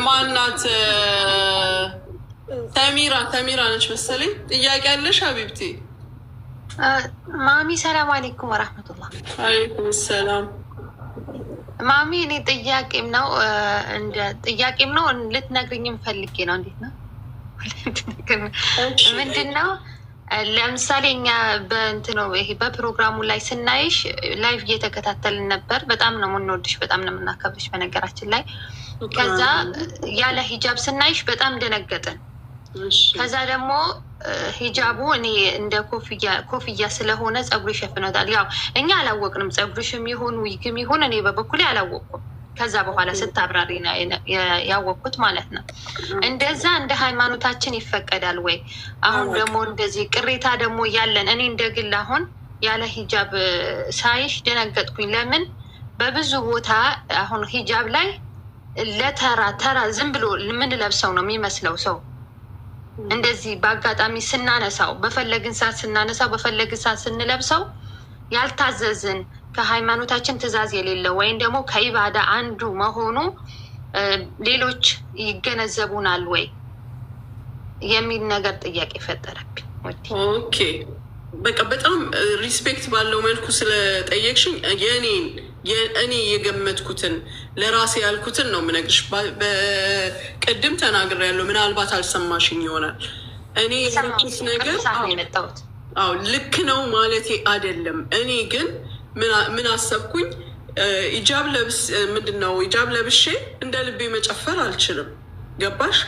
ማናት? ተሚራ ነች መሰለኝ። ጥያቄ አለሽ ሀቢብቲ? ማሚ ሰላም አለይኩም ወራህመቱላህ። አለይኩም ሰላም ማሚ። እኔ ጥያቄም ነው ልትነግሪኝም ፈልጌ ነው። እንዴት ነው ምንድን ነው? ለምሳሌ እኛ ይሄ በፕሮግራሙ ላይ ስናይሽ ላይቭ እየተከታተልን ነበር። በጣም ነው የምንወድሽ፣ በጣም ነው የምናከብርሽ በነገራችን ላይ። ከዛ ያለ ሂጃብ ስናይሽ በጣም ደነገጥን። ከዛ ደግሞ ሂጃቡ እኔ እንደ ኮፍያ ስለሆነ ጸጉር ይሸፍነታል። ያው እኛ አላወቅንም፣ ጸጉርሽም ይሁን ዊግም ይሁን እኔ በበኩሌ አላወቅኩም። ከዛ በኋላ ስታብራሪ ያወቅኩት ማለት ነው። እንደዛ እንደ ሃይማኖታችን ይፈቀዳል ወይ? አሁን ደግሞ እንደዚህ ቅሬታ ደግሞ ያለን እኔ እንደግል አሁን ያለ ሂጃብ ሳይሽ ደነገጥኩኝ። ለምን በብዙ ቦታ አሁን ሂጃብ ላይ ለተራ ዝም ብሎ የምንለብሰው ነው የሚመስለው ሰው እንደዚህ በአጋጣሚ ስናነሳው በፈለግን ሰዓት ስንለብሰው ያልታዘዝን ከሃይማኖታችን ትእዛዝ የሌለው ወይም ደግሞ ከኢባዳ አንዱ መሆኑ ሌሎች ይገነዘቡናል ወይ የሚል ነገር ጥያቄ ፈጠረብኝ። ኦኬ በቃ በጣም ሪስፔክት ባለው መልኩ ስለጠየቅሽኝ እኔ የገመትኩትን ለራሴ ያልኩትን ነው የምነግርሽ። በቅድም ተናግሬያለሁ፣ ምናልባት አልሰማሽኝ ይሆናል። እኔ የመጡት ነገር ልክ ነው ማለቴ አይደለም። እኔ ግን ምን አሰብኩኝ፣ ሂጃብ ለብሼ እንደ ልቤ መጨፈር አልችልም። ገባሽ?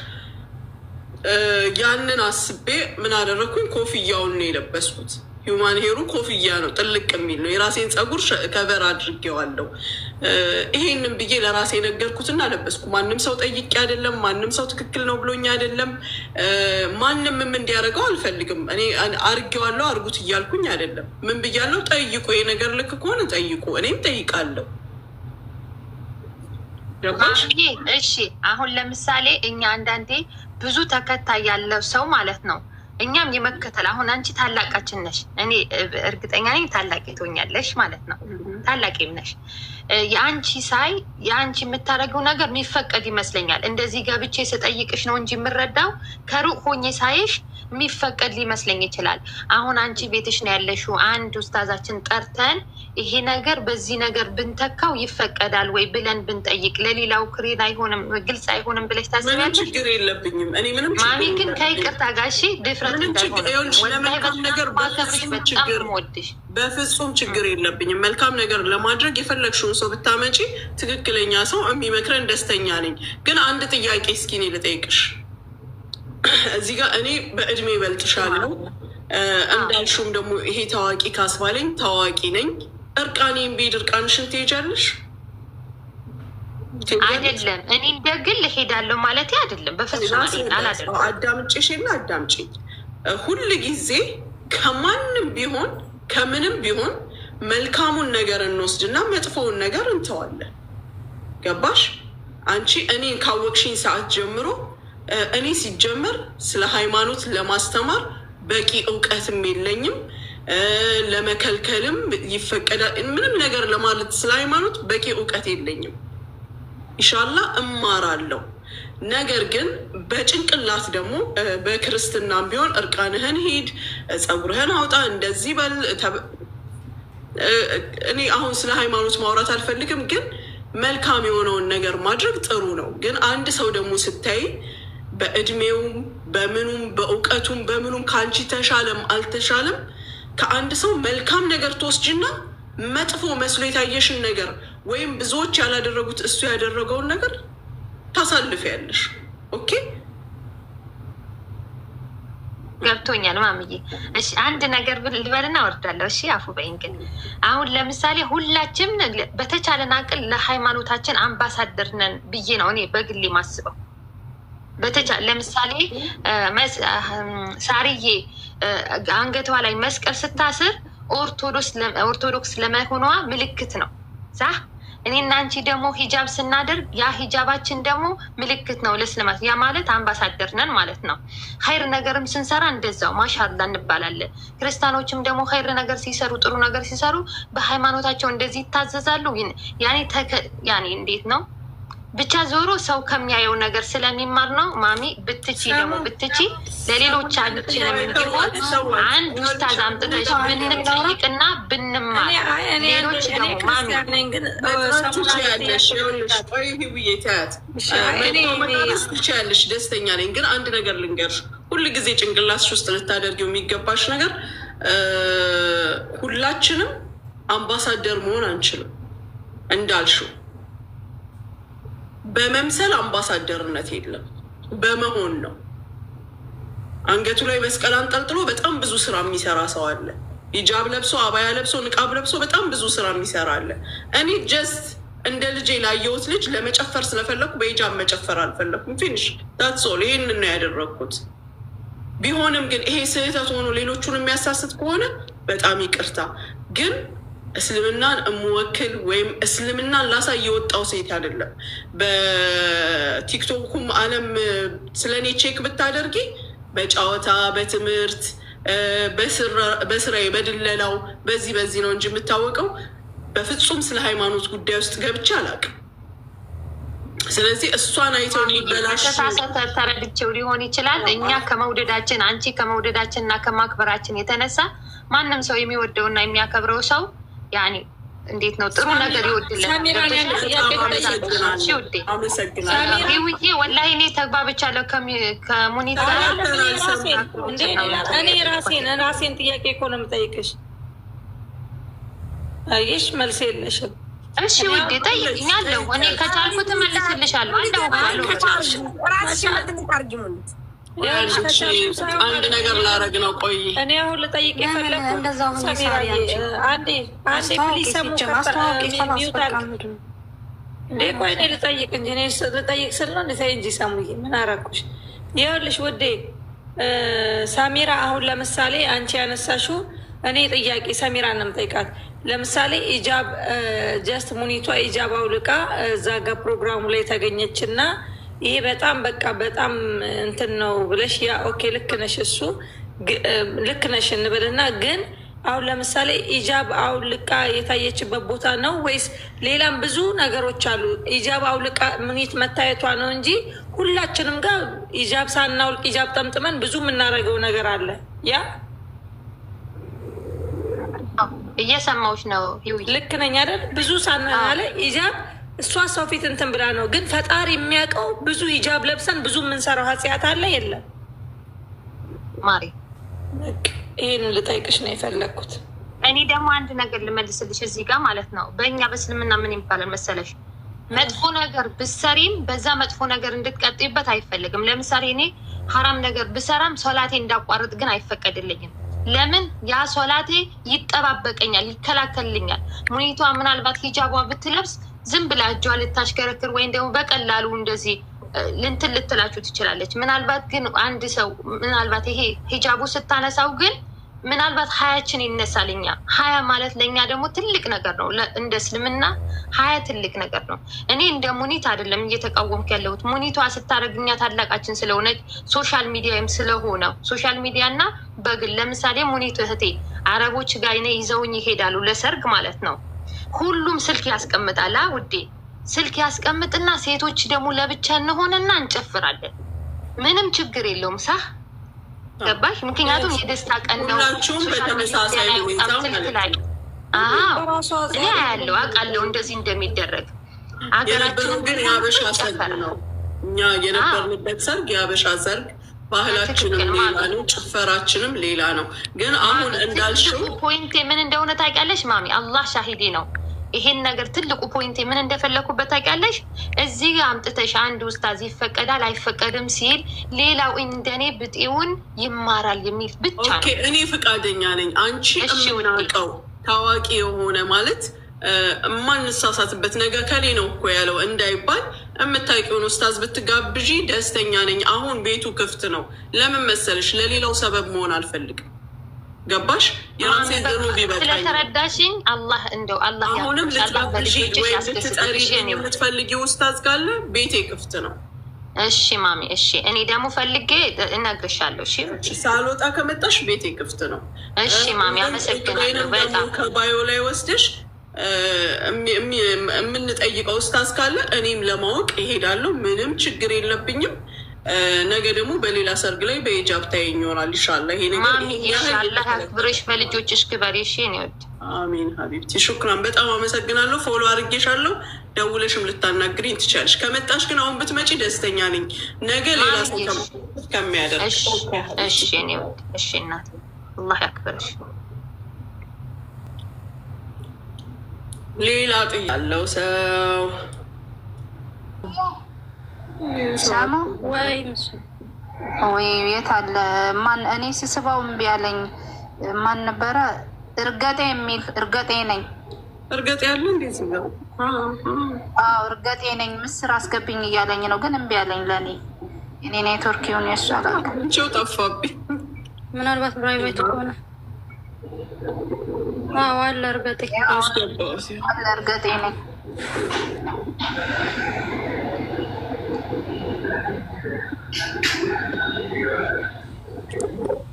ያንን አስቤ ምን አደረግኩኝ፣ ኮፍያውን ነው የለበስኩት። ሂውማን ሄሩ ኮፍያ ነው፣ ጥልቅ የሚል ነው። የራሴን ፀጉር ከቨር አድርጌዋለሁ። ይሄንን ብዬ ለራሴ ነገርኩትና ለበስኩ። ማንም ሰው ጠይቄ አይደለም፣ ማንም ሰው ትክክል ነው ብሎኝ አይደለም። ማንምም እንዲያደርገው አልፈልግም። እኔ አድርጌዋለሁ አድርጉት እያልኩኝ አይደለም። ምን ብያለሁ? ጠይቁ፣ ይሄ ነገር ልክ ከሆነ ጠይቁ። እኔም ጠይቃለሁ። እሺ አሁን ለምሳሌ እኛ አንዳንዴ ብዙ ተከታይ ያለው ሰው ማለት ነው እኛም የመከተል አሁን አንቺ ታላቃችን ነሽ፣ እኔ እርግጠኛ ነኝ ታላቂ ትሆኛለሽ ማለት ነው። ታላቂም ነሽ። የአንቺ የምታደርገው ነገር የሚፈቀድ ይመስለኛል። እንደዚህ ገብቼ ስጠይቅሽ ነው እንጂ የምረዳው ከሩቅ ሆኜ ሳይሽ የሚፈቀድ ሊመስለኝ ይችላል። አሁን አንቺ ቤትሽ ነው ያለሽው። አንድ ኡስታዛችን ጠርተን ይሄ ነገር በዚህ ነገር ብንተካው ይፈቀዳል ወይ ብለን ብንጠይቅ ለሌላው ክሬን አይሆንም፣ ግልጽ አይሆንም ብለሽ ታስቢያለሽ? ችግር የለብኝም እኔ ምንም። ማሚ ግን ከይቅርታ ጋሺ ድፍረት በፍጹም ችግር የለብኝም። መልካም ነገር ለማድረግ የፈለግሽውን ሰው ብታመጪ ትክክለኛ ሰው የሚመክረን ደስተኛ ነኝ። ግን አንድ ጥያቄ እስኪ እኔ ልጠይቅሽ። እዚህ ጋር እኔ በእድሜ በልጥሻለሁ እንዳልሹም ደግሞ ይሄ ታዋቂ ካስባለኝ ታዋቂ ነኝ። እርቃኔን ቤድ እርቃንሽን ትሄጃለሽ? አይደለም እኔ እንደግል እሄዳለሁ ማለት አይደለም። በፍጹም አላደርግም። አዳምጪሽና አዳምጪኝ። ሁል ጊዜ ከማንም ቢሆን ከምንም ቢሆን መልካሙን ነገር እንወስድና መጥፎውን ነገር እንተዋለን። ገባሽ? አንቺ እኔን ካወቅሽኝ ሰዓት ጀምሮ እኔ ሲጀመር ስለ ሃይማኖት ለማስተማር በቂ እውቀትም የለኝም። ለመከልከልም ይፈቀዳል ምንም ነገር ለማለት ስለ ሃይማኖት በቂ እውቀት የለኝም። ኢንሻላህ እማራለሁ። ነገር ግን በጭንቅላት ደግሞ በክርስትናም ቢሆን እርቃንህን ሂድ፣ ፀጉርህን አውጣ፣ እንደዚህ በል። እኔ አሁን ስለ ሃይማኖት ማውራት አልፈልግም፣ ግን መልካም የሆነውን ነገር ማድረግ ጥሩ ነው። ግን አንድ ሰው ደግሞ ስታይ በእድሜውም በምኑም በእውቀቱም በምኑም ከአንቺ ተሻለም አልተሻለም ከአንድ ሰው መልካም ነገር ትወስጂና መጥፎ መስሎ የታየሽን ነገር ወይም ብዙዎች ያላደረጉት እሱ ያደረገውን ነገር ታሳልፊያለሽ። ኦኬ ገብቶኛል ማምዬ። እሺ አንድ ነገር ልበልና ወርዳለሁ። እሺ አፉ በይኝ። ግን አሁን ለምሳሌ ሁላችንም በተቻለን አቅል ለሃይማኖታችን አምባሳደር ነን ብዬ ነው እኔ በግሌ ማስበው። ለምሳሌ ሳርዬ አንገቷ ላይ መስቀል ስታስር ኦርቶዶክስ ለመሆኗ ምልክት ነው ሳ እኔና አንቺ ደግሞ ሂጃብ ስናደርግ ያ ሂጃባችን ደግሞ ምልክት ነው ለእስልምና። ያ ማለት አምባሳደር ነን ማለት ነው። ኸይር ነገርም ስንሰራ እንደዛው ማሻአላህ እንባላለን። ክርስቲያኖችም ደግሞ ኸይር ነገር ሲሰሩ ጥሩ ነገር ሲሰሩ በሃይማኖታቸው እንደዚህ ይታዘዛሉ። ያኔ እንዴት ነው ብቻ ዞሮ ሰው ከሚያየው ነገር ስለሚማር ነው። ማሚ ብትቺ ደግሞ ብትቺ ለሌሎቻችንም እንዲሆን አንድ ኡስታዝ አምጥተሽ ብንጠይቅና ብንማር ሌሎች ደግሞ ማሚ ያለሽ ደስተኛ ነኝ። ግን አንድ ነገር ልንገርሽ፣ ሁል ጊዜ ጭንቅላትሽ ውስጥ ልታደርጊው የሚገባሽ ነገር ሁላችንም አምባሳደር መሆን አንችልም እንዳልሽው። በመምሰል አምባሳደርነት የለም፣ በመሆን ነው። አንገቱ ላይ መስቀል አንጠልጥሎ በጣም ብዙ ስራ የሚሰራ ሰው አለ። ሂጃብ ለብሶ አባያ ለብሶ ንቃብ ለብሶ በጣም ብዙ ስራ የሚሰራ አለ። እኔ ጀስት እንደ ልጄ ላየሁት ልጅ ለመጨፈር ስለፈለኩ በሂጃብ መጨፈር አልፈለኩም። ፊኒሽ ዳትሶል። ይህንን ነው ያደረግኩት። ቢሆንም ግን ይሄ ስህተት ሆኖ ሌሎቹን የሚያሳስት ከሆነ በጣም ይቅርታ። ግን እስልምናን እምወክል ወይም እስልምናን ላሳይ የወጣው ሴት አይደለም። በቲክቶኩም አለም ስለኔ ቼክ ብታደርጊ በጨዋታ በትምህርት በስራዬ በድለላው በዚህ ነው እንጂ የምታወቀው በፍጹም ስለ ሃይማኖት ጉዳይ ውስጥ ገብቼ አላውቅም። ስለዚህ እሷን አይተው ሊበላሽ ተረድቼው ሊሆን ይችላል። እኛ ከመውደዳችን አንቺ ከመውደዳችን እና ከማክበራችን የተነሳ ማንም ሰው የሚወደውና የሚያከብረው ሰው ያኔ እንዴት ነው ጥሩ ነገር ይወድልናል። ወላሂ እኔ ተግባብቻለሁ ከሙኒት ጋር። እኔ ራሴን ጥያቄ እኮ ነው የምጠይቅሽ። አየሽ መልስ የለሽም። እሺ ውዴ ጠይቅኛለሁ። እኔ ከቻልኩት እመልስልሻለሁ። አንድ ነገር ላረግ ነው። ቆይ እኔ አሁን ልጠይቅ የፈለኩት አንዴ ፕሊዝ ሰሙ ሚውታል እንዴ? ቆይ እኔ ልጠይቅ እንጂ እኔ ልጠይቅ ስል ነው እንዴ እንጂ ሰሙዬ ምን አረኩሽ? ይኸውልሽ ውዴ ሳሚራ፣ አሁን ለምሳሌ አንቺ ያነሳሽው እኔ ጥያቄ ሰሚራ ነው የምጠይቃት። ለምሳሌ ኢጃብ ጀስት ሙኒቷ ኢጃብ አውልቃ እዛ ጋር ፕሮግራሙ ላይ ተገኘች እና ይሄ በጣም በቃ በጣም እንትን ነው ብለሽ ያ ኦኬ ልክ ነሽ፣ እሱ ልክ ነሽ እንበልና ግን አሁን ለምሳሌ ኢጃብ አውልቃ የታየችበት ቦታ ነው ወይስ ሌላም ብዙ ነገሮች አሉ? ኢጃብ አውልቃ ሙኒት መታየቷ ነው እንጂ ሁላችንም ጋር ኢጃብ ሳናውልቅ ኢጃብ ጠምጥመን ብዙ የምናደርገው ነገር አለ። ያ እየሰማሁሽ ነው። ልክ ነኝ አይደል? ብዙ ሳናለ ኢጃብ እሷ ሰው ፊት እንትን ብላ ነው። ግን ፈጣሪ የሚያውቀው ብዙ ሂጃብ ለብሰን ብዙ የምንሰራው ኃጢአት አለ የለም? ማሪ ይህን ልጠይቅሽ ነው የፈለግኩት። እኔ ደግሞ አንድ ነገር ልመልስልሽ እዚህ ጋር ማለት ነው። በእኛ በእስልምና ምን ይባላል መሰለሽ? መጥፎ ነገር ብሰሪም በዛ መጥፎ ነገር እንድትቀጥይበት አይፈልግም። ለምሳሌ እኔ ሀራም ነገር ብሰራም ሶላቴ እንዳቋርጥ ግን አይፈቀድልኝም። ለምን? ያ ሶላቴ ይጠባበቀኛል፣ ይከላከልልኛል። ሙኒቷ ምናልባት ሂጃቧ ብትለብስ ዝም ብላ እጇ ልታሽከረክር ወይም ደግሞ በቀላሉ እንደዚህ ልንትን ልትላችሁ ትችላለች። ምናልባት ግን አንድ ሰው ምናልባት ይሄ ሂጃቡ ስታነሳው ግን ምናልባት ሀያችን ይነሳልኛ። ሀያ ማለት ለእኛ ደግሞ ትልቅ ነገር ነው። እንደ እስልምና ሀያ ትልቅ ነገር ነው። እኔ እንደ ሙኒት አይደለም እየተቃወምኩ ያለሁት። ሙኒቷ ስታደርግኛ ታላቃችን ስለሆነች ሶሻል ሚዲያም ስለሆነ ሶሻል ሚዲያ እና በግል ለምሳሌ ሙኒት እህቴ አረቦች ጋር ይዘውኝ ይሄዳሉ ለሰርግ ማለት ነው። ሁሉም ስልክ ያስቀምጣል። ውዴ ስልክ ያስቀምጥና ሴቶች ደግሞ ለብቻ እንሆንና እንጨፍራለን። ምንም ችግር የለውም። ሳ ገባሽ? ምክንያቱም የደስታ ቀን ነው። በተመሳሳይ እኔ ያለው አውቃለሁ እንደዚህ እንደሚደረግ። አገራችን ግን የሀበሻ ሰርግ ነው። እኛ የነበርንበት ሰርግ የሀበሻ ሰርግ ባህላችንም ሌላ ነው፣ ጭፈራችንም ሌላ ነው። ግን አሁን እንዳልሽው ፖይንቴ ምን እንደሆነ ታውቂያለሽ ማሚ? አላህ ሻሂዴ ነው። ይሄን ነገር ትልቁ ፖይንቴ ምን እንደፈለኩበት ታውቂያለሽ? እዚህ ጋር አምጥተሽ አንድ ኡስታዝ ይፈቀዳል አይፈቀድም ሲል ሌላው እንደኔ ብጤውን ይማራል የሚል ብቻ ነው። እኔ ፈቃደኛ ነኝ። አንቺ የምናውቀው ታዋቂ የሆነ ማለት የማንሳሳትበት ነገር ከሌ ነው እኮ ያለው እንዳይባል የምታውቂውን ኡስታዝ ብትጋብዢ ደስተኛ ነኝ። አሁን ቤቱ ክፍት ነው። ለምን መሰለሽ? ለሌላው ሰበብ መሆን አልፈልግም። ገባሽ? የራሴ ድሩ ቢበቃኝ ስለተረዳሽኝ አላህ እንደው አላህ አሁንም ልትጋብዢ ወይ ልትጠሪ የምትፈልጊ ኡስታዝ ካለ ቤቴ ክፍት ነው። እሺ ማሚ፣ እሺ እኔ ደግሞ ፈልጌ እነግርሻለሁ። እሺ ሳልወጣ ከመጣሽ ቤቴ ክፍት ነው። እሺ ማሚ፣ አመሰግናለሁ በጣም። ከባዮ ላይ ወስደሽ የምንጠይቀው ኡስታዝ ካለ እኔም ለማወቅ እሄዳለሁ። ምንም ችግር የለብኝም። ነገ ደግሞ በሌላ ሰርግ ላይ በሂጃብ ታየኝ ይሆናል። ኢንሻላህ ይሄ ነገር ኢንሻላህ አክብረሽ በልጆችሽ ክበሬሽ ነው። አሚን ሀቢብቲ ሹክራን፣ በጣም አመሰግናለሁ። ፎሎ አድርጌሻለሁ። ደውለሽም ልታናግሪኝ ትችያለሽ። ከመጣሽ ግን አሁን ብትመጪ ደስተኛ ነኝ። ነገ ሌላ ሰው ከሚያደርግ እሺ ነው። እሺ እናት አላህ ያክብርሽ። ሌላ ጥያቄ ያለው ሰው ሳሙ ወይ የት አለ? ማን እኔ ስስባው እምቢ አለኝ። ማን ነበረ? እርገጤ የሚል እርገጤ ነኝ። እርገጤ ያለ እንዴት ነው? አዎ እርገጤ ነኝ። ምስር አስገብኝ እያለኝ ነው፣ ግን እምቢ አለኝ። ለእኔ እኔ ኔትወርክ ይሁን የሱ አላውቅም። ቸው ጠፋብኝ። ምናልባት ፕራይቬት ከሆነ አለ እርገጤ አለ እርገጤ ነኝ።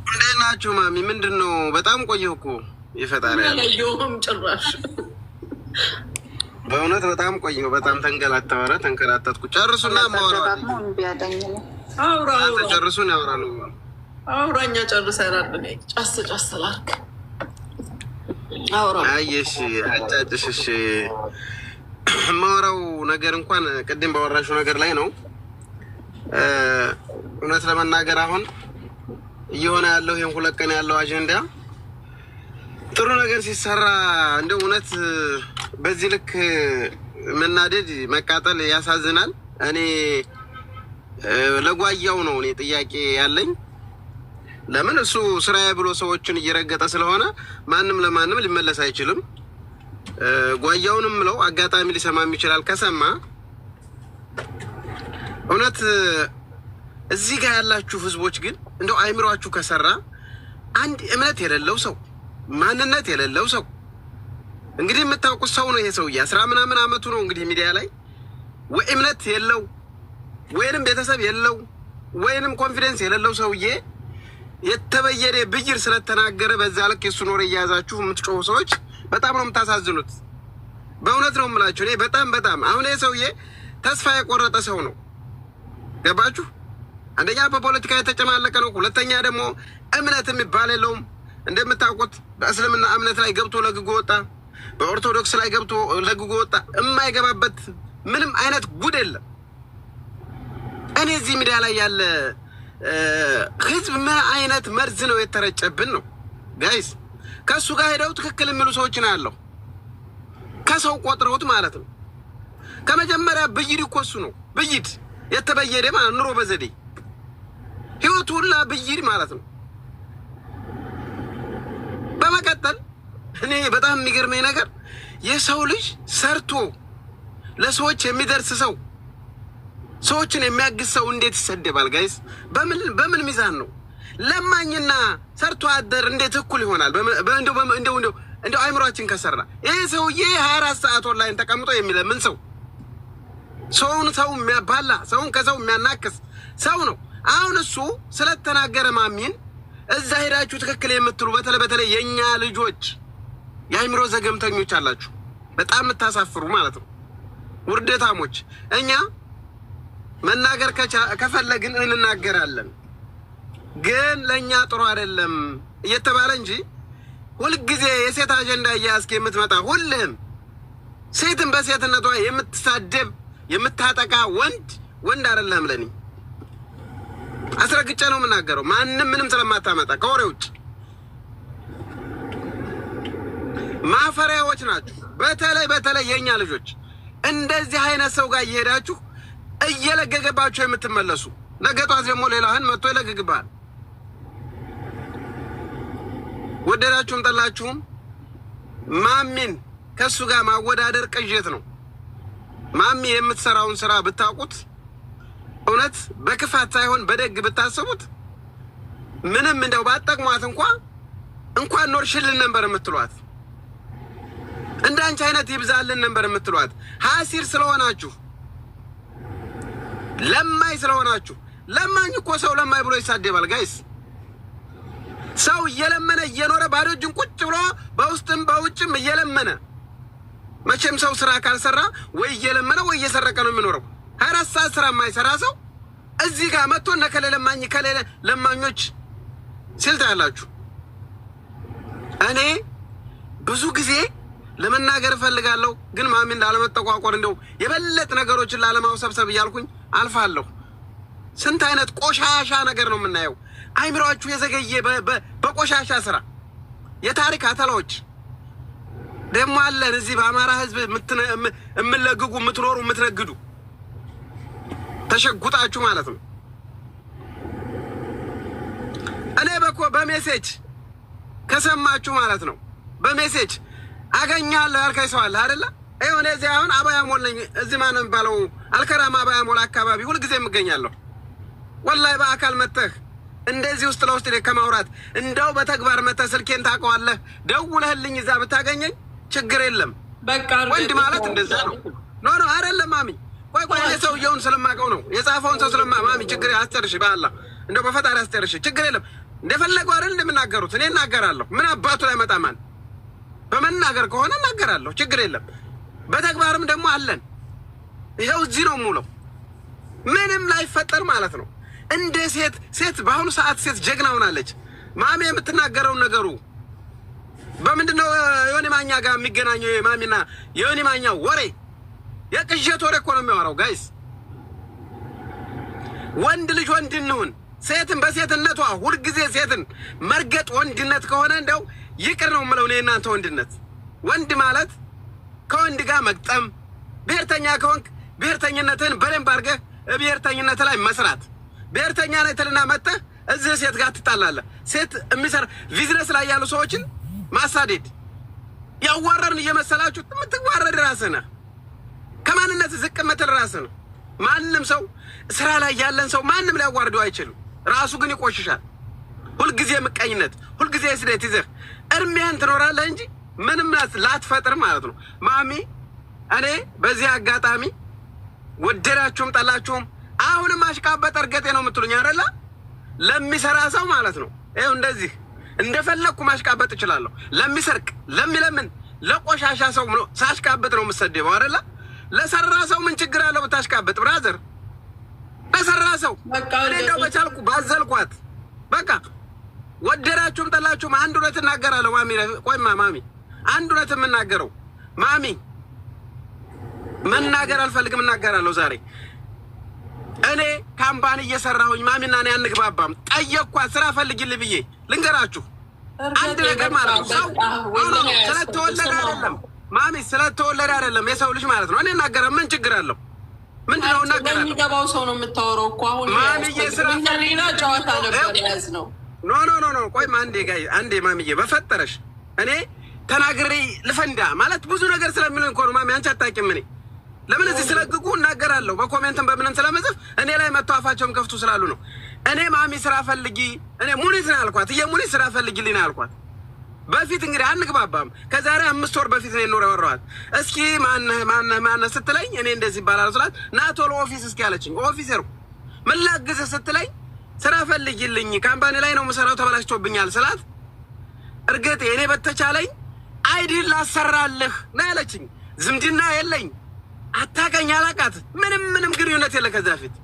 እንዴት ናችሁ ማሚ? ምንድን ነው? በጣም ቆየሁ እኮ ይፈጣሪ ያለየውም ጭራሽ በእውነት በጣም ቆየሁ። በጣም ተንገላታሁ። ኧረ ተንከራተትኩ። ጨርሱና ማውራት ጨርሱን ያወራሉ። አውራኛ ጨርሰናል። ጨስ ጨስ ላድርግ። አውራ አየሽ አጫጭሽ። እሺ የማወራው ነገር እንኳን ቅድም ባወራሽው ነገር ላይ ነው። እውነት ለመናገር አሁን እየሆነ ያለው ይሄን 2 ቀን ያለው አጀንዳ ጥሩ ነገር ሲሰራ እንደው እውነት በዚህ ልክ መናደድ መቃጠል ያሳዝናል። እኔ ለጓያው ነው እኔ ጥያቄ ያለኝ። ለምን እሱ ስራዬ ብሎ ሰዎችን እየረገጠ ስለሆነ ማንም ለማንም ሊመለስ አይችልም። ጓያውንም ብለው አጋጣሚ ሊሰማም ይችላል። ከሰማ እውነት እዚህ ጋር ያላችሁ ህዝቦች ግን እንደው አይምሯችሁ ከሰራ አንድ እምነት የሌለው ሰው ማንነት የሌለው ሰው እንግዲህ የምታውቁት ሰው ነው ይሄ ሰውዬ 10 ምናምን አመቱ ነው እንግዲህ ሚዲያ ላይ ወይ እምነት የለው ወይንም ቤተሰብ የለው ወይንም ኮንፊደንስ የሌለው ሰውዬ የተበየደ ብይር ስለተናገረ በዛ ልክ የሱ ኖር እያያዛችሁ የምትጮሁ ሰዎች በጣም ነው የምታሳዝኑት። በእውነት ነው የምላችሁ። እኔ በጣም አሁን ይሄ ሰውዬ ተስፋ የቆረጠ ሰው ነው። ገባችሁ? አንደኛ በፖለቲካ የተጨማለቀ ነው። ሁለተኛ ደግሞ እምነት የሚባል የለውም። እንደምታውቁት በእስልምና እምነት ላይ ገብቶ ለግጎ ወጣ፣ በኦርቶዶክስ ላይ ገብቶ ለግጎ ወጣ። የማይገባበት ምንም አይነት ጉድ የለም። እኔ እዚህ ሚዲያ ላይ ያለ ህዝብ ምን አይነት መርዝ ነው የተረጨብን ነው ጋይስ። ከእሱ ጋር ሄደው ትክክል የሚሉ ሰዎች ነው ያለው፣ ከሰው ቆጥረውት ማለት ነው። ከመጀመሪያ ብይድ እኮ እሱ ነው ብይድ የተበየደ ማለት ኑሮ በዘዴ ህይወቱ ሁላ ብይድ ማለት ነው። በመቀጠል እኔ በጣም የሚገርመኝ ነገር የሰው ልጅ ሰርቶ ለሰዎች የሚደርስ ሰው ሰዎችን የሚያግዝ ሰው እንዴት ይሰደባል ጋይስ? በምን ሚዛን ነው? ለማኝና ሰርቶ አደር እንዴት እኩል ይሆናል? እንደው አይምሯችን ከሰራ ይሄ ሰውዬ 24 ሰዓት ኦንላይን ተቀምጦ የሚለምን ሰው ሰው የሚያባላ ሰውን ከሰው የሚያናክስ ሰው ነው። አሁን እሱ ስለተናገረ ማሚን እዛ ሄዳችሁ ትክክል የምትሉ በተለይ የኛ ልጆች የአይምሮ ዘገምተኞች አላችሁ። በጣም የምታሳፍሩ ማለት ነው፣ ውርደታሞች። እኛ መናገር ከፈለግን እንናገራለን፣ ግን ለእኛ ጥሩ አይደለም እየተባለ እንጂ ሁልጊዜ የሴት አጀንዳ እያያዝክ የምትመጣ ሁልህም ሴትን በሴትነቷ የምትሳደብ የምታጠቃ ወንድ አይደለም። ለኔ አስረግጬ ነው የምናገረው፣ ማንም ምንም ስለማታመጣ ከወሬ ውጭ ማፈሪያዎች ናችሁ። በተለይ የኛ ልጆች እንደዚህ አይነት ሰው ጋር እየሄዳችሁ እየለገገባችሁ የምትመለሱ ነገ ጧት ደግሞ ሌላህን መጥቶ ይለግግባል። ወደዳችሁም ጠላችሁም ማሚን ከሱ ጋር ማወዳደር ቅዠት ነው። ማሚ የምትሰራውን ስራ ብታውቁት እውነት በክፋት ሳይሆን በደግ ብታስቡት ምንም እንደው ባጠቅሟት እንኳን ኖርሽልን ነበር የምትሏት። እንዳንቺ አይነት ይብዛልን ነበር የምትሏት። ሀሲር ስለሆናችሁ ለማይ ስለሆናችሁ። ለማኝ እኮ ሰው ለማይ ብሎ ይሳደባል ጋይስ። ሰው እየለመነ እየኖረ ባዶ እጁን ቁጭ ብሎ በውስጥም በውጭም እየለመነ መቼም ሰው ስራ ካልሰራ ወይ እየለመነ ወይ እየሰረቀ ነው የሚኖረው። 24 ሰዓት ስራ የማይሰራ ሰው እዚህ ጋር መጥቶ እነ ከሌለ ለማኝ ከሌለ ለማኞች ሲል ታያላችሁ። እኔ ብዙ ጊዜ ለመናገር እፈልጋለሁ፣ ግን ማሚን ላለመጠቋቆር እንደው የበለጥ ነገሮችን ላለማውሰብሰብ እያልኩኝ አልፋለሁ። ስንት አይነት ቆሻሻ ነገር ነው የምናየው። አይምሯችሁ የዘገየ በቆሻሻ ስራ የታሪክ አተላዎች ደግሞ አለን። እዚህ በአማራ ህዝብ የምትለግጉ የምትኖሩ የምትነግዱ ተሸጉጣችሁ ማለት ነው። እኔ በሜሴጅ ከሰማችሁ ማለት ነው በሜሴጅ አገኛለሁ ያልከኝ ሰው አለ አይደለ? ይኸው እኔ እዚህ አሁን አባያ ሞል ነኝ። እዚህ ማነው የሚባለው አልከራማ አባያ ሞል አካባቢ ሁልጊዜ የምገኛለሁ። ወላሂ በአካል መተህ እንደዚህ ውስጥ ለውስጥ ከማውራት እንደው በተግባር መተህ ስልኬን ታውቀዋለህ፣ ደውለህልኝ እዛ ብታገኘኝ ችግር የለም። በቃ ወንድ ማለት እንደዛ ነው። ኖ አይደለም ማሚ፣ ቆይ እኔ ሰውየውን ስለማውቀው ነው የጻፈውን ሰው ማሚ ችግር አስጨርሽ፣ በአላህ እንደው በፈጣሪ አስጨርሽ፣ ችግር የለም። እንደፈለገው አይደል እንደምናገሩት እኔ እናገራለሁ። ምን አባቱ ላይ መጣማን በመናገር ከሆነ እናገራለሁ፣ ችግር የለም። በተግባርም ደግሞ አለን። ይኸው እዚህ ነው ሙሉ ምንም ላይፈጠር ማለት ነው። እንደ ሴት በአሁኑ ሰዓት ሴት ጀግና ሆናለች። ማሚ የምትናገረውን ነገሩ በምንድነው የዮኒ ማኛ ጋር የሚገናኘው? የማሚና የዮኒ ማኛው ወሬ የቅዠት ወሬ እኮ ነው የሚያወራው። ጋይስ ወንድ ልጅ ወንድ እንሁን። ሴትን በሴትነቷ ሁልጊዜ ሴትን መርገጥ ወንድነት ከሆነ እንደው ይቅር ነው የምለው እኔ እናንተ ወንድነት። ወንድ ማለት ከወንድ ጋር መግጠም፣ ብሔርተኛ ከሆንክ ብሔርተኝነትህን በደንብ አድርገህ ብሔርተኝነት ላይ መስራት። ብሔርተኛ ነኝ ትልና መጥተህ እዚህ ሴት ጋር ትጣላለህ። ሴት የሚሰራ ቢዝነስ ላይ ያሉ ሰዎችን ማሳደድ ያዋረርን እየመሰላችሁ የምትዋረድ ራስህ ነህ። ከማንነት ዝቅ የምትል ራስህ ነህ። ማንም ሰው ስራ ላይ ያለን ሰው ማንም ሊያዋርደው አይችልም። ራሱ ግን ይቆሽሻል። ሁልጊዜ ምቀኝነት፣ ሁልጊዜ ስደት ይዘህ እርሜያን ትኖራለህ እንጂ ምንም ላትፈጥር ማለት ነው። ማሚ እኔ በዚህ አጋጣሚ ወደዳችሁም ጠላችሁም አሁንም አሽቃበጠ እርገጤ ነው የምትሉኝ አይደለ? ለሚሰራ ሰው ማለት ነው። ይኸው እንደዚህ እንደፈለግኩ ማሽቃበጥ እችላለሁ። ለሚሰርቅ ለሚለምን ለቆሻሻ ሰው ሳሽቃበጥ ነው የምሰደበው አይደለ? ለሰራ ሰው ምን ችግር አለው ብታሽቃበጥ? ብራዘር ለሰራ ሰው እኔ እንደው በቻልኩ ባዘልኳት። በቃ ወደዳችሁም ጠላችሁም አንድ እውነት እናገራለሁ። ማሚ ቆይማ ማሚ አንድ እውነት የምናገረው ማሚ መናገር አልፈልግም እናገራለሁ ዛሬ። እኔ ካምፓኒ እየሰራሁኝ ማሚና እኔ አንግባባም። ጠየቅኳት ስራ ፈልጊልኝ ብዬ ልንገራችሁ አንድ ነገር ማለት ነው። ሰው ስለተወለደ አይደለም ማሚ ስለተወለደ አይደለም የሰው ልጅ ማለት ነው። እኔ እናገረ ምን ችግር አለው? ምንድነው እናገራለሁ። የሚገባው ሰው ነው የምታወራው እኮ አሁን ማሚዬ ስራ ሌላ ጨዋታ ነበር ያዝ ነው። ኖ ቆይ አንዴ ማሚዬ በፈጠረሽ እኔ ተናግሬ ልፈንዳ ማለት ብዙ ነገር ስለሚሉኝ እኮ ነው ማሚ። አንቺ አታውቂም። እኔ ለምን እዚህ ስለግጉ እናገራለሁ። በኮሜንትም በምንም ስለመጽፍ እኔ ላይ መጥቶ አፋቸውም ከፍቱ ስላሉ ነው። እኔ ማሚ ስራ ፈልጊ፣ እኔ ሙኒት ነው ያልኳት። ሙኒት ስራ ፈልጊልኝ ነው ያልኳት። በፊት እንግዲህ አንግባባም። ከዛሬ 5 ወር በፊት ነው የኖረ ያወራኋት። እስኪ ማነህ ስትለኝ እኔ እንደዚህ ይባላል ስላት ና ቶሎ ኦፊስ እስኪ አለችኝ። ኦፊሰሩ ምን ላግዝህ ስትለኝ ስራ ፈልጊልኝ ካምፓኒ ላይ ነው የምሰራው ተበላሽቶብኛል ስላት እርግጥ እኔ በተቻለኝ አይዲን ላሰራልህ ነው ያለችኝ። ዝምድና የለኝ አታውቀኝ አላውቃት ምንም ግንኙነት የለ ከዛ ፊት።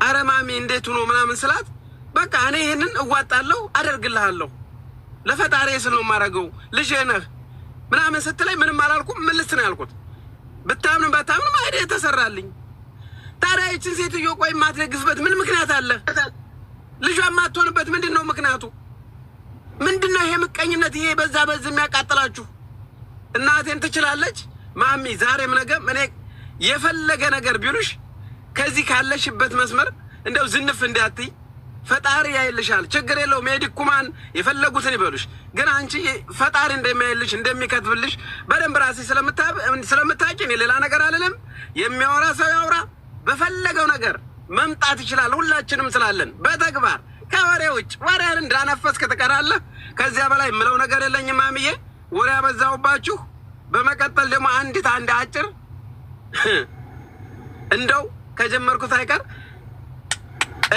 አረ ማሚ እንዴት ሆኖ ምናምን ስላት በቃ እኔ ይሄንን እዋጣለሁ አደርግልሃለሁ ለፈጣሪ ስል ነው የማደርገው ልጄ ነህ ምናምን ስትለኝ ምንም አላልኩም። ምልስ ነው ያልኩት። ብታምንም ባታምንም አይዲ ተሰራልኝ። ታዲያ ይችን ሴትዮ ቆይ የማትደግፍበት ምን ምክንያት አለ? ልጇ የማትሆንበት ምንድን ነው ምክንያቱ? ምንድነው ይሄ ምቀኝነት? ይሄ በዛ የሚያቃጥላችሁ? እናቴን ትችላለች ማሚ ዛሬም ነገም እኔ የፈለገ ነገር ቢሉሽ ከዚህ ካለሽበት መስመር እንደው ዝንፍ እንዳትይ ፈጣሪ ያይልሻል። ችግር የለውም። ሜዲኩማን የፈለጉትን ይበሉሽ፣ ግን አንቺ ፈጣሪ እንደሚያይልሽ እንደሚከትብልሽ በደንብ ራሴ ስለምታውቂ እኔ ሌላ ነገር አልልም። የሚያወራ ሰው ያውራ፣ በፈለገው ነገር መምጣት ይችላል። ሁላችንም ስላለን በተግባር ከወሬ ውጭ ወሬን እንዳነፈስ ከተቀራለህ ከዚያ በላይ የምለው ነገር የለኝም። ማሚዬ ወሬ አበዛሁባችሁ። በመቀጠል ደግሞ አንድ አጭር እንደው ከጀመርኩት አይቀር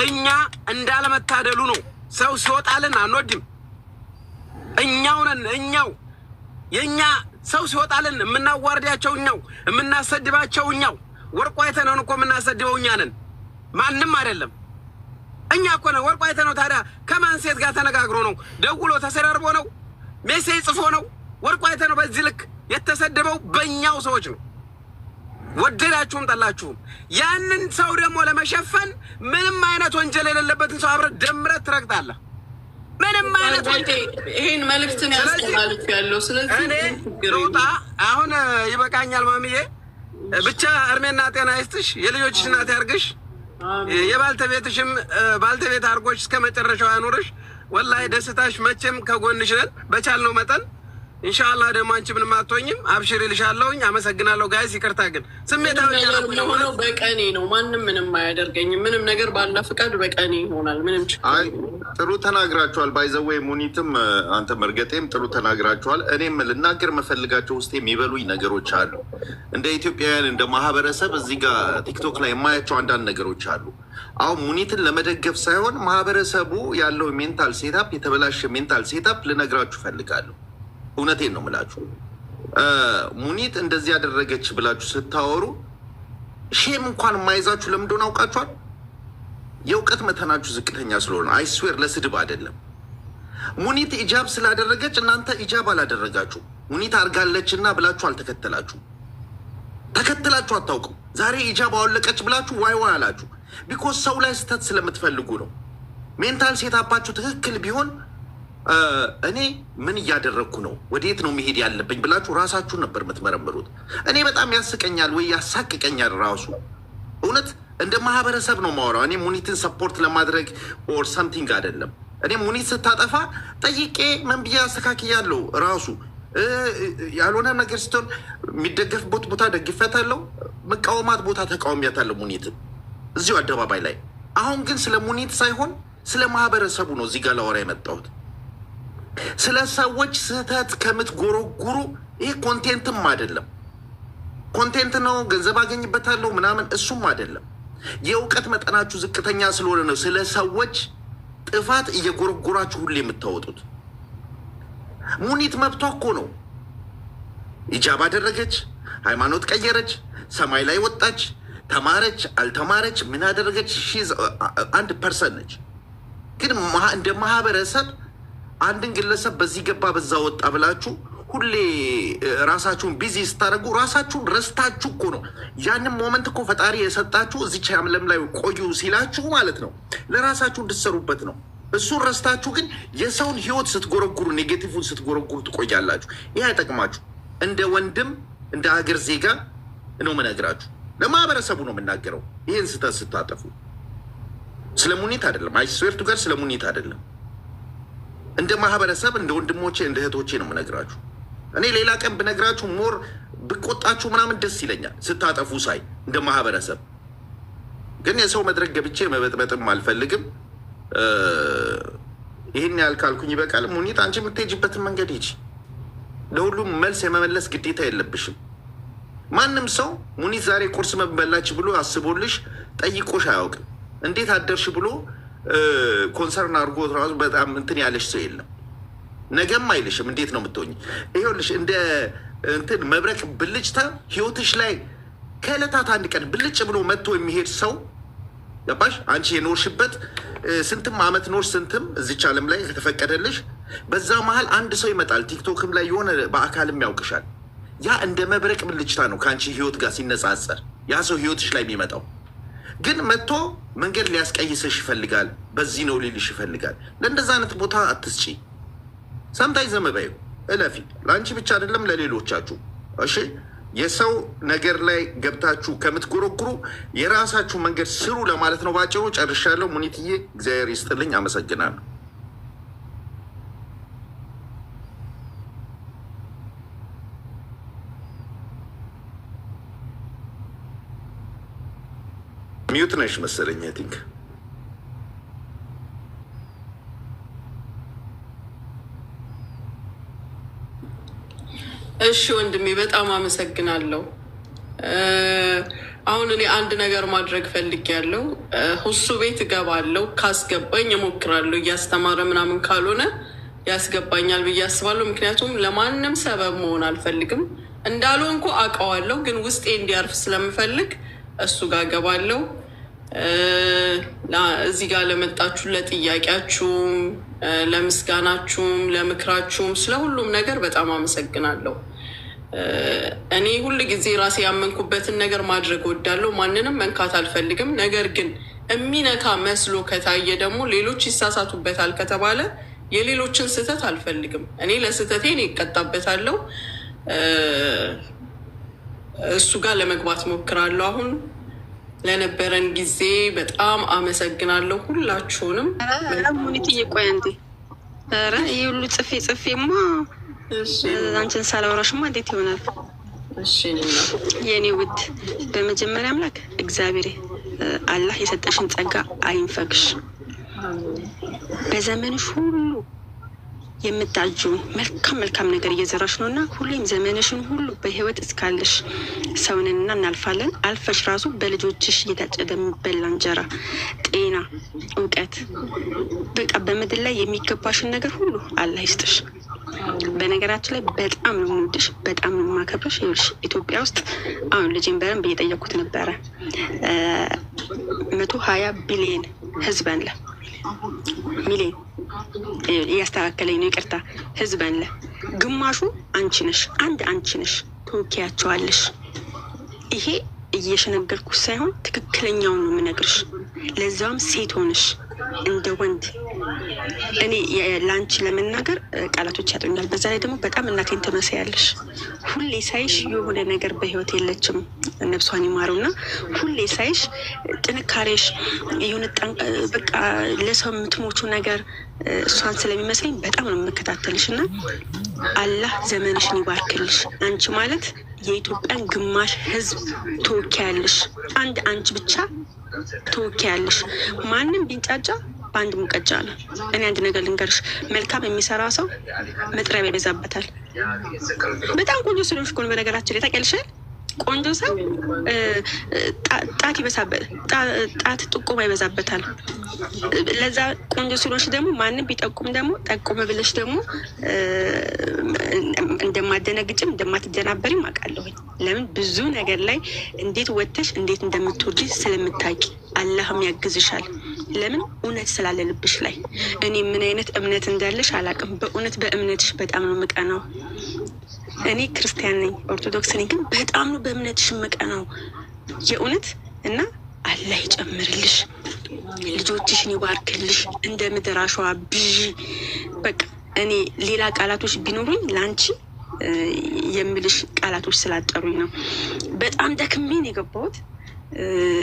እኛ እንዳለመታደሉ ነው ሰው ሲወጣልን አንወድም። እኛው ነን የኛ ሰው ሲወጣልን የምናዋርዳቸው እኛው፣ የምናሰድባቸው እኛው። ወርቁ አይተነውን እኮ የምናሰድበው እኛ ነን፣ ማንም አይደለም። እኛ እኮ ነው ወርቁ አይተነው። ታዲያ ከማን ሴት ጋር ተነጋግሮ ነው? ደውሎ ተሰራርቦ ነው? ሜሴጅ ጽፎ ነው? ወርቁ አይተነው በዚህ ልክ የተሰደበው በእኛው ሰዎች ነው። ወደዳችሁም ጠላችሁም ያንን ሰው ደግሞ ለመሸፈን ምንም አይነት ወንጀል የሌለበትን ሰው አብረህ ደምረህ ትረግጣለህ። ምንም አይነት ወንጀል ይሄን መልእክትን ያስተላልፍ ያለው። ስለዚህ እኔ ሩጣ አሁን ይበቃኛል ማሚዬ። ብቻ እርሜና ጤና ይስጥሽ፣ የልጆችሽ እናት ያርግሽ፣ የባልተቤትሽም ባልተቤት አርጎሽ እስከ መጨረሻው ያኑርሽ። ወላሂ ደስታሽ መቼም ከጎንሽ ነን በቻልነው መጠን። ኢንሻአላህ ደግሞ አንቺ ምንም አትሆኝም። አብሽር ይልሻለሁኝ። አመሰግናለሁ ጋይስ። ይቅርታ ግን ስሜታዊ ነው። በቀኔ ነው። ማንም ምንም አያደርገኝም። ምንም ነገር ባላ ፍቃድ በቀኔ ይሆናል። ምንም ጥሩ ተናግራችኋል። ባይዘወይ ሙኒትም አንተ መርገጤም ጥሩ ተናግራችኋል። እኔም ልናገር መፈልጋቸው ውስጥ የሚበሉኝ ነገሮች አሉ። እንደ ኢትዮጵያውያን እንደ ማህበረሰብ እዚህ ጋር ቲክቶክ ላይ የማያቸው አንዳንድ ነገሮች አሉ። አሁን ሙኒትን ለመደገፍ ሳይሆን ማህበረሰቡ ያለው ሜንታል ሴታፕ የተበላሸ ሜንታል ሴታፕ ልነግራችሁ ፈልጋለሁ። እውነቴን ነው የምላችሁ። ሙኒት እንደዚህ ያደረገች ብላችሁ ስታወሩ ሼም እንኳን የማይዛችሁ ለምን እንደሆነ አውቃችኋል? የእውቀት መተናችሁ ዝቅተኛ ስለሆነ። አይስዌር ለስድብ አይደለም። ሙኒት ኢጃብ ስላደረገች እናንተ ኢጃብ አላደረጋችሁ። ሙኒት አድርጋለች እና ብላችሁ አልተከተላችሁ። ተከትላችሁ አታውቅም። ዛሬ ኢጃብ አወለቀች ብላችሁ ዋይ ዋይ አላችሁ። ቢኮዝ ሰው ላይ ስህተት ስለምትፈልጉ ነው። ሜንታል ሴታፓችሁ ትክክል ቢሆን እኔ ምን እያደረግኩ ነው፣ ወዴት ነው መሄድ ያለብኝ ብላችሁ ራሳችሁን ነበር የምትመረምሩት። እኔ በጣም ያስቀኛል ወይ ያሳቅቀኛል ራሱ። እውነት እንደ ማህበረሰብ ነው ማወራው። እኔ ሙኒትን ሰፖርት ለማድረግ ኦር ሰምቲንግ አይደለም። እኔ ሙኒት ስታጠፋ ጠይቄ ምን ብዬ አስተካክያለሁ። ራሱ ያልሆነ ነገር ስትሆን የሚደገፍበት ቦታ ደግፈታለሁ፣ መቃወማት ቦታ ተቃውሚያታለሁ ሙኒትን እዚሁ አደባባይ ላይ። አሁን ግን ስለ ሙኒት ሳይሆን ስለ ማህበረሰቡ ነው እዚህ ጋር ላወራ የመጣሁት። ስለ ሰዎች ስህተት ከምትጎረጉሩ ይህ ኮንቴንትም አይደለም። ኮንቴንት ነው ገንዘብ አገኝበታለሁ ምናምን፣ እሱም አይደለም። የእውቀት መጠናችሁ ዝቅተኛ ስለሆነ ነው ስለ ሰዎች ጥፋት እየጎረጎራችሁ ሁሌ የምታወጡት። ሙኒት መብቷ እኮ ነው። ኢጃብ አደረገች፣ ሃይማኖት ቀየረች፣ ሰማይ ላይ ወጣች፣ ተማረች አልተማረች፣ ምን አደረገች፣ አንድ ፐርሰን ነች። ግን እንደ ማህበረሰብ አንድን ግለሰብ በዚህ ገባ በዛ ወጣ ብላችሁ ሁሌ ራሳችሁን ቢዚ ስታደርጉ ራሳችሁን ረስታችሁ እኮ ነው። ያንን ሞመንት እኮ ፈጣሪ የሰጣችሁ እዚች ዓለም ላይ ቆዩ ሲላችሁ ማለት ነው ለራሳችሁ እንድትሰሩበት ነው። እሱን ረስታችሁ ግን የሰውን ህይወት ስትጎረጉሩ፣ ኔጌቲቭን ስትጎረጉሩ ትቆያላችሁ። ይህ አይጠቅማችሁ። እንደ ወንድም እንደ ሀገር ዜጋ ነው የምነግራችሁ። ለማህበረሰቡ ነው የምናገረው። ይህን ስህተት ስታጠፉ ስለ ሙኒት አይደለም። አይስዌርቱ ጋር ስለ ሙኒት አይደለም። እንደ ማህበረሰብ እንደ ወንድሞቼ እንደ እህቶቼ ነው የምነግራችሁ። እኔ ሌላ ቀን ብነግራችሁ ሞር ብቆጣችሁ ምናምን ደስ ይለኛል ስታጠፉ ሳይ። እንደ ማህበረሰብ ግን የሰው መድረክ ገብቼ መበጥበጥም አልፈልግም። ይህን ያህል ካልኩኝ ይበቃል። ሙኒት አንቺ የምትሄጅበትን መንገድ ሂጂ። ለሁሉም መልስ የመመለስ ግዴታ የለብሽም። ማንም ሰው ሙኒት ዛሬ ቁርስ መበላች ብሎ አስቦልሽ ጠይቆሽ አያውቅም። እንዴት አደርሽ ብሎ ኮንሰርን አድርጎ ራሱ በጣም እንትን ያለሽ ሰው የለም። ነገም አይልሽም እንዴት ነው የምትሆኝ። ይኸውልሽ እንደ እንትን መብረቅ ብልጭታ ህይወትሽ ላይ ከዕለታት አንድ ቀን ብልጭ ብሎ መጥቶ የሚሄድ ሰው ገባሽ? አንቺ የኖርሽበት ስንትም አመት ኖር ስንትም እዚች ዓለም ላይ ከተፈቀደልሽ በዛ መሀል አንድ ሰው ይመጣል። ቲክቶክም ላይ የሆነ በአካልም ያውቅሻል። ያ እንደ መብረቅ ብልጭታ ነው ከአንቺ ህይወት ጋር ሲነጻጸር ያ ሰው ህይወትሽ ላይ የሚመጣው። ግን መጥቶ መንገድ ሊያስቀይስሽ ይፈልጋል። በዚህ ነው ሊልሽ ይፈልጋል። ለእንደዛ አይነት ቦታ አትስጪ። ሰምታይ ዘም በይው፣ እለፊ። ለአንቺ ብቻ አይደለም ለሌሎቻችሁ። እሺ የሰው ነገር ላይ ገብታችሁ ከምትጎረጉሩ የራሳችሁ መንገድ ስሩ ለማለት ነው። ባጭሩ ጨርሻለሁ። ሙኒትዬ እግዚአብሔር ይስጥልኝ። አመሰግናለሁ። ሚዩት ነሽ መሰለኝ። አይ ቲንክ እሺ ወንድሜ በጣም አመሰግናለሁ። አሁን እኔ አንድ ነገር ማድረግ ፈልጌያለሁ። ሁሱ ቤት እገባለሁ፣ ካስገባኝ እሞክራለሁ። እያስተማረ ምናምን ካልሆነ ያስገባኛል ብዬ አስባለሁ። ምክንያቱም ለማንም ሰበብ መሆን አልፈልግም። እንዳልሆንኩ አውቀዋለሁ፣ ግን ውስጤ እንዲያርፍ ስለምፈልግ እሱ ጋር ገባለሁ። እዚህ ጋር ለመጣችሁ ለጥያቄያችሁም፣ ለምስጋናችሁም፣ ለምክራችሁም ስለ ሁሉም ነገር በጣም አመሰግናለሁ። እኔ ሁል ጊዜ ራሴ ያመንኩበትን ነገር ማድረግ ወዳለሁ። ማንንም መንካት አልፈልግም። ነገር ግን የሚነካ መስሎ ከታየ ደግሞ ሌሎች ይሳሳቱበታል ከተባለ የሌሎችን ስህተት አልፈልግም። እኔ ለስህተቴ እኔ ይቀጣበታለሁ። እሱ ጋር ለመግባት ሞክራለሁ። አሁን ለነበረን ጊዜ በጣም አመሰግናለሁ ሁላችሁንም። ሙኒት እየቆየ እንዴ! ኧረ ይህ ሁሉ ጽፌማ አንቺን ሳላወራሽማ እንዴት ይሆናል? የእኔ ውድ በመጀመሪያ አምላክ እግዚአብሔር አላህ የሰጠሽን ጸጋ አይንፈግሽ። በዘመንሽ ሁሉ የምታጁ መልካም ነገር እየዘራሽ ነው እና ሁሌም ዘመንሽን ሁሉ በህይወት እስካለሽ ሰውንና እናልፋለን። አልፈሽ ራሱ በልጆችሽ እየታጨደ የሚበላ እንጀራ፣ ጤና፣ እውቀት፣ በቃ በምድር ላይ የሚገባሽን ነገር ሁሉ አላህ ይስጥሽ። በነገራችን ላይ በጣም ነው የምወድሽ፣ በጣም ነው የማከብረሽ። ይኸውልሽ ኢትዮጵያ ውስጥ አሁን ልጄን በደንብ እየጠየኩት ነበረ 120 ቢሊዮን ህዝብ አለ። ሚሊዮን እያስተካከለኝ ነው፣ ይቅርታ። ህዝብ አለ። ግማሹ አንቺ ነሽ፣ አንቺ ነሽ፣ ትወኪያቸዋለሽ። ይሄ እየሸነገርኩሽ ሳይሆን ትክክለኛውን ነው የምነግርሽ። ለዛውም ሴት ሆነሽ እንደ ወንድ እኔ ለአንቺ ለመናገር ቃላቶች ያጡኛል። በዛ ላይ ደግሞ በጣም እናቴን ትመስያለሽ። ሁሌ ሳይሽ የሆነ ነገር በህይወት የለችም፣ ነብሷን ይማረው እና ሁሌ ሳይሽ ጥንካሬሽ የሆነ በቃ ለሰው የምትሞቹ ነገር እሷን ስለሚመስለኝ በጣም ነው የምከታተልሽ እና አላህ ዘመንሽን ይባርክልሽ። አንቺ ማለት የኢትዮጵያን ግማሽ ህዝብ ትወኪያለሽ። አንቺ ብቻ ትወኪያለሽ። ማንም ቢንጫጫ በአንድ ሙቀጫ ነው። እኔ አንድ ነገር ልንገርሽ፣ መልካም የሚሰራ ሰው መጥረቢያ ይበዛበታል። በጣም ቆንጆ ስለሆንሽ እኮ ነው በነገራችን ላይ ታውቂያለሽ። ቆንጆ ሰው ጣት ጥቁም ይበዛበታል። ለዛ ቆንጆ ስለሆንሽ ደግሞ ማንም ቢጠቁም ደግሞ ጠቁም ብለሽ ደግሞ እንደማደነግጭም እንደማትደናበሪም አውቃለሁኝ። ለምን ብዙ ነገር ላይ እንዴት ወጥተሽ እንዴት እንደምትወርጂ ስለምታውቂ አላህም ያግዝሻል። ለምን እውነት ስላለ ልብሽ ላይ። እኔ ምን አይነት እምነት እንዳለሽ አላውቅም። በእውነት በእምነትሽ በጣም ነው የምቀናው። እኔ ክርስቲያን ነኝ፣ ኦርቶዶክስ ነኝ፣ ግን በጣም ነው በእምነትሽ የምቀናው የእውነት። እና አላህ ይጨምርልሽ፣ ልጆችሽን ይባርክልሽ፣ እንደ ምድር አሸዋ ብዥ። በቃ እኔ ሌላ ቃላቶች ቢኖሩኝ ለአንቺ የምልሽ ቃላቶች ስላጠሩኝ ነው። በጣም ደክሜን የገባሁት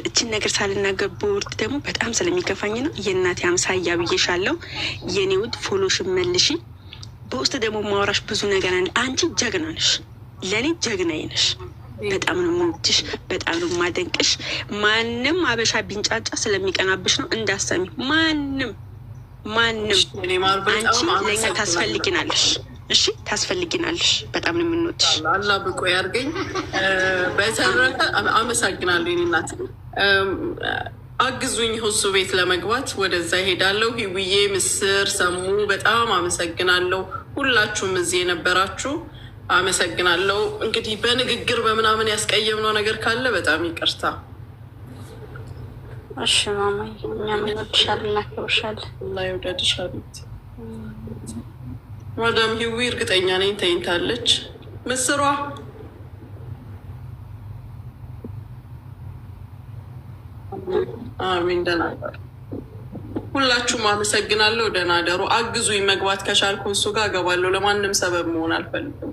እችን ነገር ሳልናገር በወርድ ደግሞ በጣም ስለሚከፋኝ ነው። የእናቴ አምሳያ ብዬሻለሁ። የኔ ውድ ፎሎሽን መልሺ። በውስጥ ደግሞ ማውራሽ ብዙ ነገር አለ። አንቺ ጀግና ነሽ፣ ለእኔ ጀግናዬ ነሽ። በጣም ነው የምወድሽ፣ በጣም ነው የማደንቅሽ። ማንም አበሻ ቢንጫጫ ስለሚቀናብሽ ነው እንዳሰሚ። ማንም አንቺ ለእኛ ታስፈልጊናለሽ። እሺ ታስፈልጊናለሽ። በጣም ነው የምንወድሽ። አላህ ብቆ ያርገኝ። በተረፈ አመሰግናለሁ። የእኔ እናት አግዙኝ ሁሱ ቤት ለመግባት ወደዛ ሄዳለሁ። ሂውዬ፣ ምስር፣ ሰሙ በጣም አመሰግናለሁ። ሁላችሁም እዚህ የነበራችሁ አመሰግናለሁ። እንግዲህ በንግግር በምናምን ያስቀየምነው ነገር ካለ በጣም ይቅርታ። እሺ ማማዬ፣ እኛም እንወድሻለን፣ እናከብርሻለን። አላህ ይውደድሻል። ማዳም ሂዊ እርግጠኛ ነኝ ተኝታለች። ምስሯ አሚን። ደህና ደሩ። ሁላችሁም አመሰግናለሁ። ደህና ደሩ። አግዙኝ። መግባት ከቻልኩ እሱ ጋር እገባለሁ። ለማንም ሰበብ መሆን አልፈልግም።